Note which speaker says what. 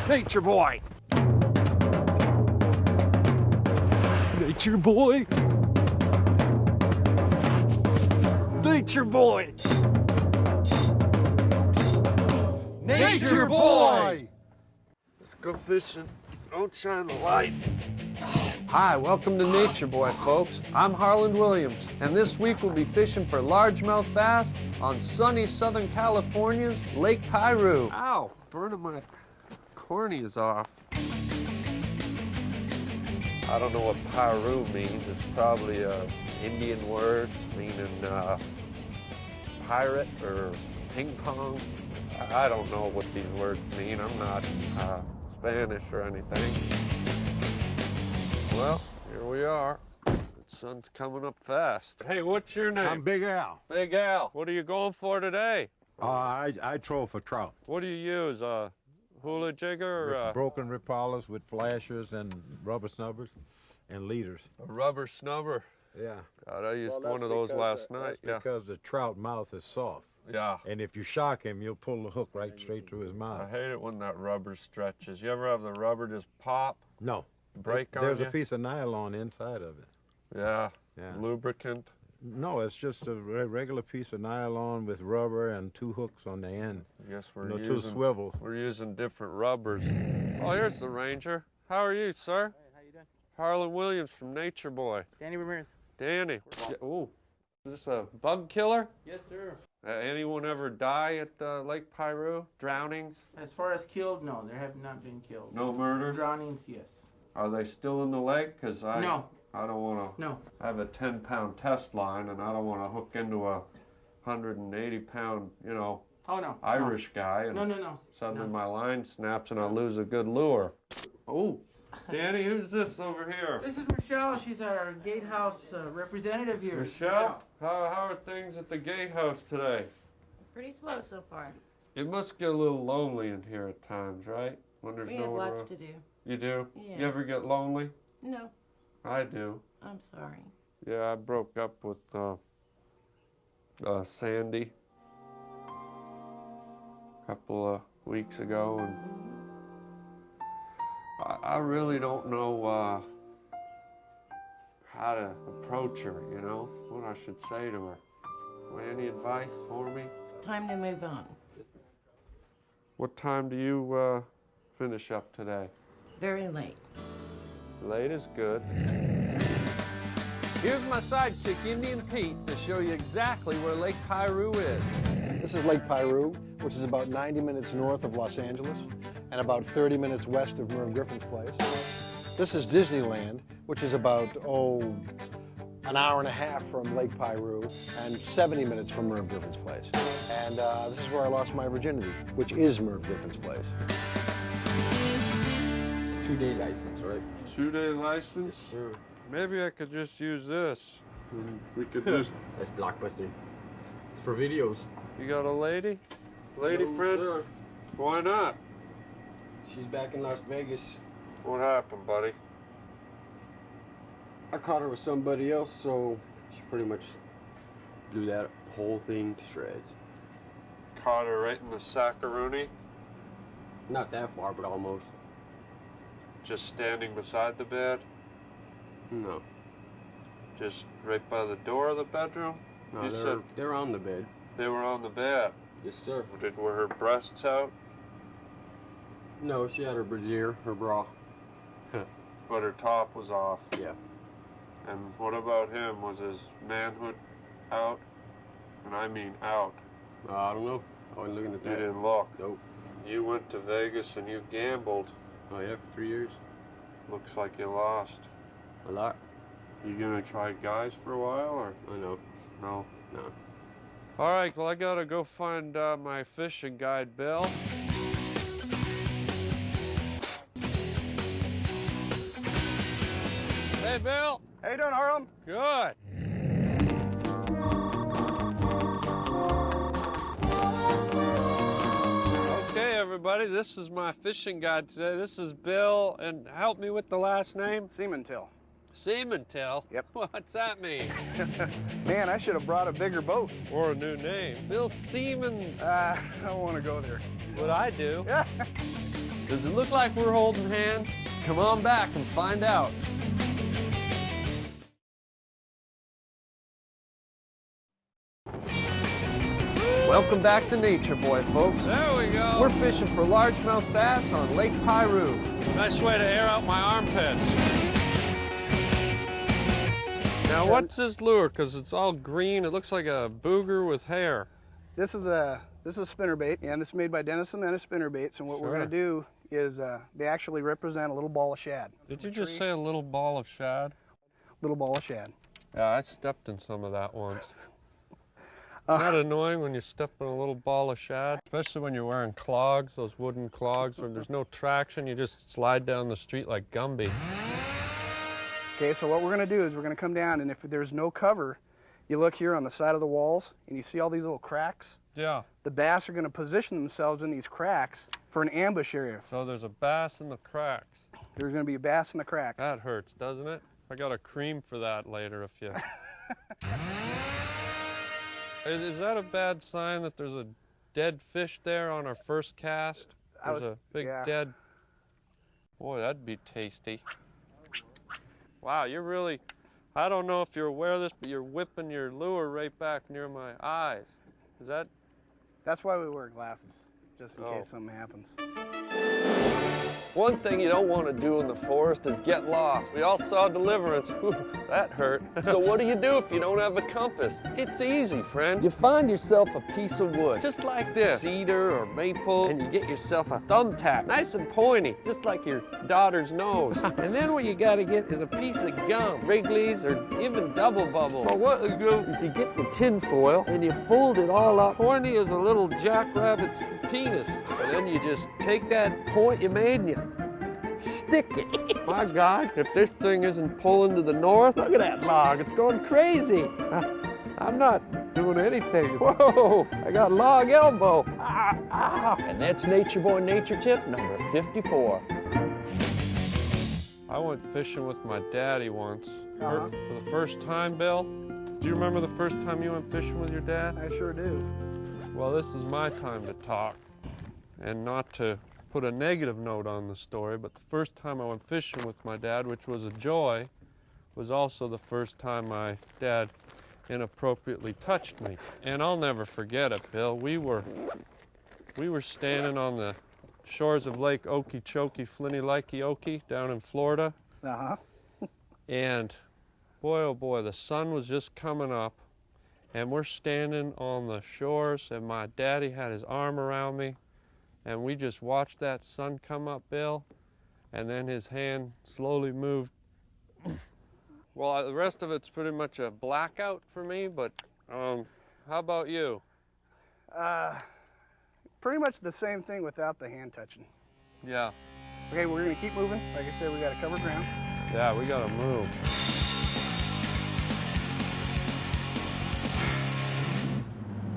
Speaker 1: Nature boy! Nature boy! Nature boy! Nature boy! Let's go fishing. Don't shine the light. Hi, welcome to Nature Boy, folks. I'm Harland Williams, and this week we'll be fishing for largemouth bass on sunny Southern California's Lake Piru. Ow, burning my corneas off. I don't know what Piru means. It's probably an Indian word meaning pirate or ping pong. I don't know what these words mean. I'm not Spanish or anything. Well, here we are. The sun's coming up fast. Hey, what's your name?
Speaker 2: I'm Big Al.
Speaker 1: Big Al. What are you going for today?
Speaker 2: I troll for trout.
Speaker 1: What do you use? Hula jigger or
Speaker 2: broken ripalas with flashers and rubber snubbers and leaders.
Speaker 1: a rubber snubber?
Speaker 2: Yeah.
Speaker 1: God, I used one of those last night.
Speaker 2: That's because the trout mouth is soft.
Speaker 1: Yeah.
Speaker 2: And if you shock him, you'll pull the hook right straight through his
Speaker 1: I
Speaker 2: mouth.
Speaker 1: hate it when that rubber stretches. You ever have the rubber just pop?
Speaker 2: No.
Speaker 1: Break on
Speaker 2: There's
Speaker 1: you?
Speaker 2: a piece of nylon inside of it.
Speaker 1: Yeah.
Speaker 2: Yeah.
Speaker 1: Lubricant.
Speaker 2: No, it's just a regular piece of nylon with rubber and two hooks on the end.
Speaker 1: I guess we're
Speaker 2: two
Speaker 1: using
Speaker 2: swivels.
Speaker 1: We're using different rubbers. Oh, here's the Ranger. How are you, sir?
Speaker 3: Hey, how you doing?
Speaker 1: Harland Williams from Nature Boy.
Speaker 3: Danny Ramirez.
Speaker 1: Danny. Ooh, is this a bug killer?
Speaker 3: Yes, sir.
Speaker 1: Anyone ever die at Lake Piru? Drownings?
Speaker 3: As far as killed, no, there have not been killed.
Speaker 1: No murders?
Speaker 3: Drownings, yes.
Speaker 1: Are they still in the lake? Because
Speaker 3: No.
Speaker 1: I don't want to.
Speaker 3: No.
Speaker 1: I have a 10-pound test line, and I don't want to hook into a 180-pound,
Speaker 3: Oh, no.
Speaker 1: Irish guy, and
Speaker 3: No.
Speaker 1: suddenly
Speaker 3: No.
Speaker 1: my line snaps and I lose a good lure. Oh, Danny, who's this over here?
Speaker 3: This is Michelle. She's our gatehouse representative here.
Speaker 1: Michelle? How are things at the gatehouse today?
Speaker 4: Pretty slow so far.
Speaker 1: It must get a little lonely in here at times, right? When there's
Speaker 4: We
Speaker 1: no
Speaker 4: have
Speaker 1: one
Speaker 4: lots
Speaker 1: around.
Speaker 4: to do.
Speaker 1: You do?
Speaker 4: Yeah.
Speaker 1: You ever get lonely?
Speaker 4: No,
Speaker 1: I do.
Speaker 4: I'm sorry.
Speaker 1: Yeah, I broke up with Sandy a couple of weeks ago, and I really don't know how to approach her, what I should say to her. Any advice for me?
Speaker 4: Time to move on.
Speaker 1: What time do you finish up today?
Speaker 4: Very late.
Speaker 1: Late is good. Here's my sidekick, Indian Pete, to show you exactly where Lake Piru is.
Speaker 5: This is Lake Piru, which is about 90 minutes north of Los Angeles and about 30 minutes west of Merv Griffin's place. This is Disneyland, which is about, an hour and a half from Lake Piru and 70 minutes from Merv Griffin's place. And this is where I lost my virginity, which is Merv Griffin's place.
Speaker 6: 2-day license, right?
Speaker 1: 2-day license?
Speaker 6: Yes, sir.
Speaker 1: Maybe I could just use this. We could just...
Speaker 6: That's Blockbuster. It's for videos.
Speaker 1: You got a lady? Lady
Speaker 6: No,
Speaker 1: friend?
Speaker 6: sir.
Speaker 1: Why not?
Speaker 6: She's back in Las Vegas.
Speaker 1: What happened, buddy?
Speaker 6: I caught her with somebody else, so she pretty much blew that whole thing to shreds.
Speaker 1: Caught her right in the sackaroonie?
Speaker 6: Not that far, but almost.
Speaker 1: Just standing beside the bed?
Speaker 6: No.
Speaker 1: Just right by the door of the bedroom?
Speaker 6: No,
Speaker 1: You said
Speaker 6: they're on the bed.
Speaker 1: they were on the bed.
Speaker 6: Yes, sir.
Speaker 1: Were her breasts out?
Speaker 6: No, she had her brassiere, her bra.
Speaker 1: But her top was off.
Speaker 6: Yeah.
Speaker 1: And what about him? Was his manhood out? And I mean out.
Speaker 6: I don't know. I wasn't looking at
Speaker 1: You
Speaker 6: that.
Speaker 1: didn't look.
Speaker 6: Nope.
Speaker 1: You went to Vegas and you gambled.
Speaker 6: Oh, yeah, for 3 years.
Speaker 1: Looks like you lost.
Speaker 6: A lot.
Speaker 1: You gonna try guys for a while, or
Speaker 6: I know.
Speaker 1: no?
Speaker 6: No.
Speaker 1: All right, well, I gotta go find my fishing guide, Bill. Hey, Bill.
Speaker 5: How you doing, Harlem?
Speaker 1: Good. Okay, everybody, this is my fishing guide today. This is Bill, and help me with the last name.
Speaker 7: Seamantail.
Speaker 1: Seamantail?
Speaker 7: Yep.
Speaker 1: What's that mean?
Speaker 7: Man, I should have brought a bigger boat.
Speaker 1: Or a new name. Bill Siemens.
Speaker 7: I don't want to go there.
Speaker 1: What I do.
Speaker 7: Yeah.
Speaker 1: Does it look like we're holding hands? Come on back and find out. Welcome back to Nature Boy, folks.
Speaker 8: There we go.
Speaker 1: We're fishing for largemouth bass on Lake Piru.
Speaker 8: Nice way to air out my armpits.
Speaker 1: Now, what's this lure? Because it's all green. It looks like a booger with hair.
Speaker 7: This is a spinnerbait, and this is made by Denison and spinnerbaits. And what we're going to do is they actually represent a little ball of shad.
Speaker 1: Did you just say a little ball of shad?
Speaker 7: Little ball of shad.
Speaker 1: Yeah, I stepped in some of that once. Isn't that annoying when you step in a little ball of shad? Especially when you're wearing clogs, those wooden clogs where there's no traction, you just slide down the street like Gumby.
Speaker 7: Okay, so what we're going to do is we're going to come down, and if there's no cover, you look here on the side of the walls, and you see all these little cracks?
Speaker 1: Yeah.
Speaker 7: The bass are going to position themselves in these cracks for an ambush area.
Speaker 1: So there's a bass in the cracks.
Speaker 7: There's going to be a bass in the cracks.
Speaker 1: That hurts, doesn't it? I got a cream for that later if you... Is that a bad sign that there's a dead fish there on our first cast? There's a big dead... Boy, that'd be tasty. Wow, you're really... I don't know if you're aware of this, but you're whipping your lure right back near my eyes. Is that...
Speaker 7: That's why we wear glasses, just in case something happens.
Speaker 1: One thing you don't want to do in the forest is get lost. We all saw Deliverance. Whew, that hurt. So what do you do if you don't have a compass? It's easy, friends. You find yourself a piece of wood, just like this, cedar or maple, and you get yourself a thumbtack, nice and pointy, just like your daughter's nose. And then what you got to get is a piece of gum, Wrigley's, or even Double Bubble. So what you do is you get the tin foil and you fold it all up, pointy as a little jackrabbit's penis. And then you just take that point you made and you stick it. My God, if this thing isn't pulling to the north, look at that log, it's going crazy. I'm not doing anything. Whoa, I got log elbow. And that's Nature Boy Nature Tip number 54. I went fishing with my daddy once. For the first time, Bill. Do you remember the first time you went fishing with your dad?
Speaker 7: I sure do.
Speaker 1: Well, this is my time to talk, and not to put a negative note on the story, but the first time I went fishing with my dad, which was a joy, was also the first time my dad inappropriately touched me. And I'll never forget it, Bill. We were standing on the shores of Lake Okeechobee, Flinny-Likey-Okie, down in Florida. And boy, oh boy, the sun was just coming up, and we're standing on the shores, and my daddy had his arm around me, and we just watched that sun come up, Bill, and then his hand slowly moved. Well, the rest of it's pretty much a blackout for me, but how about you?
Speaker 7: Pretty much the same thing without the hand touching.
Speaker 1: Yeah.
Speaker 7: Okay, we're going to keep moving. Like I said, we got to cover ground.
Speaker 1: Yeah, we gotta move.